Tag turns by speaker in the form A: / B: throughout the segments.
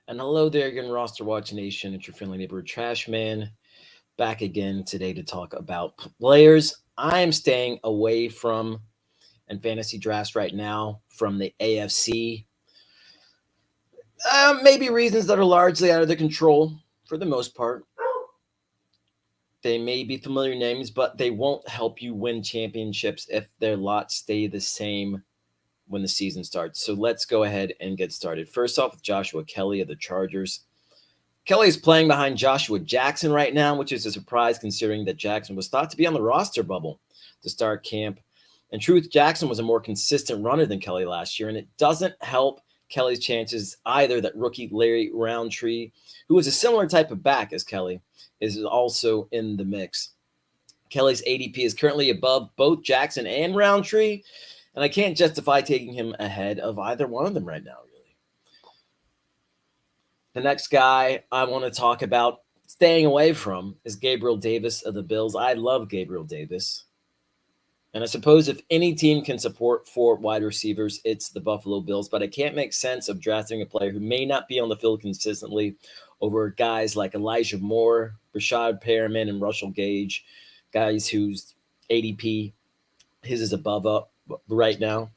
A: And hello there again, Roster Watch Nation. It's your friendly neighborhood trash man back again today to talk about players I am staying away from in fantasy drafts right now from the AFC. Maybe reasons that are largely out of their control for the most part. They may be familiar names, but they won't help you win championships if their lots stay the same when the season starts. So let's go ahead and get started. First off, with Joshua Kelly of the Chargers. Kelly is playing behind Joshua Jackson right now, which is a surprise considering that Jackson was thought to be on the roster bubble to start camp. In truth, Jackson was a more consistent runner than Kelly last year, and it doesn't help Kelly's chances either that rookie Larry Roundtree, who is a similar type of back as Kelly, is also in the mix. Kelly's ADP is currently above both Jackson and Roundtree, and I can't justify taking him ahead of either one of them right now, really. The next guy I want to talk about staying away from is Gabriel Davis of the Bills. I love Gabriel Davis. And I suppose if any team can support four wide receivers, it's the Buffalo Bills. But I can't make sense of drafting a player who may not be on the field consistently over guys like Elijah Moore, Rashad Perriman, and Russell Gage, guys whose ADP, his is above up right now.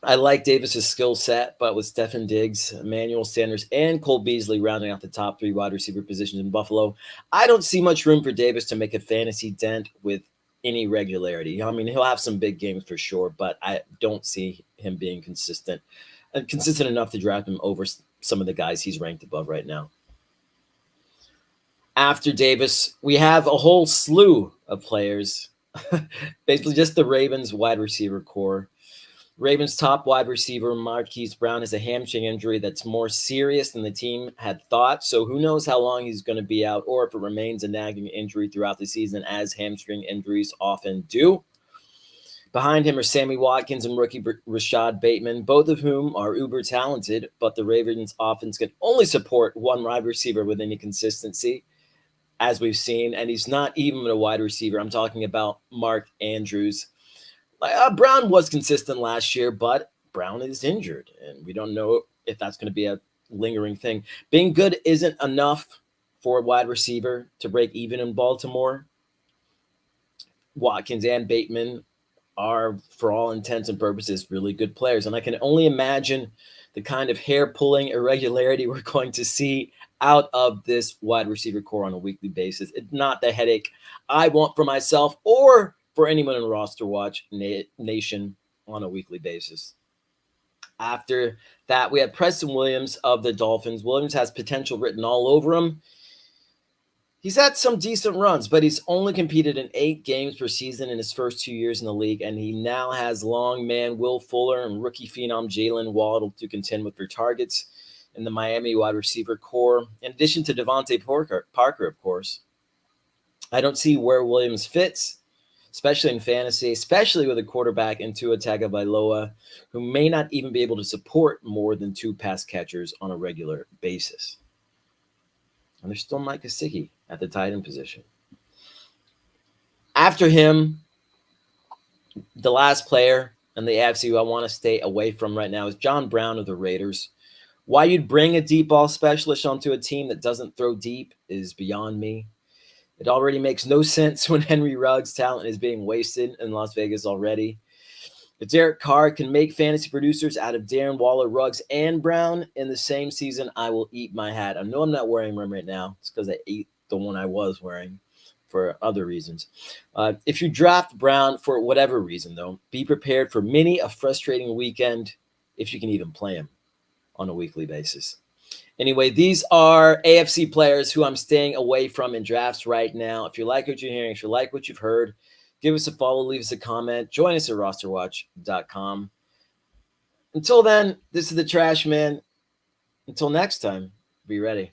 A: I like Davis's skill set, but with Stefon Diggs, Emmanuel Sanders, and Cole Beasley rounding out the top three wide receiver positions in Buffalo, I don't see much room for Davis to make a fantasy dent with any regularity. I mean, he'll have some big games for sure, but I don't see him being consistent enough to draft him over some of the guys he's ranked above right now. After Davis, we have a whole slew of players, basically just the Ravens wide receiver core. Ravens top wide receiver Marquise Brown has a hamstring injury that's more serious than the team had thought. So who knows how long he's going to be out or if it remains a nagging injury throughout the season, as hamstring injuries often do. Behind him are Sammy Watkins and rookie Rashad Bateman, both of whom are uber talented, but the Ravens offense can only support one wide receiver with any consistency, as we've seen. And he's not even a wide receiver. I'm talking about Mark Andrews. Brown was consistent last year, but Brown is injured, and we don't know if that's going to be a lingering thing. Being good isn't enough for a wide receiver to break even in Baltimore. Watkins and Bateman are, for all intents and purposes, really good players, and I can only imagine the kind of hair-pulling irregularity we're going to see out of this wide receiver core on a weekly basis. It's not the headache I want for myself or for anyone in Roster Watch Nation on a weekly basis. After that, we have Preston Williams of the Dolphins. Williams has potential written all over him. He's had some decent runs, but he's only competed in 8 games per season in his first 2 years in the league, and he now has long man Will Fuller and rookie phenom Jalen Waddle to contend with for targets in the Miami wide receiver core, in addition to Devontae Parker, of course. I don't see where Williams fits, especially in fantasy, especially with a quarterback in Tua Tagovailoa, who may not even be able to support more than 2 pass catchers on a regular basis. And there's still Mike Gesicki at the tight end position. After him, the last player in the AFC who I want to stay away from right now is John Brown of the Raiders. Why you'd bring a deep ball specialist onto a team that doesn't throw deep is beyond me. It already makes no sense when Henry Ruggs' talent is being wasted in Las Vegas already. If Derek Carr can make fantasy producers out of Darren Waller, Ruggs, and Brown in the same season, I will eat my hat. I know I'm not wearing one right now. It's because I ate the one I was wearing for other reasons. If you draft Brown for whatever reason, though, be prepared for many a frustrating weekend if you can even play him on a weekly basis. Anyway, these are AFC players who I'm staying away from in drafts right now. If you like what you're hearing, if you like what you've heard, give us a follow, leave us a comment, join us at RosterWatch.com. Until then, this is the Trash Man. Until next time, be ready.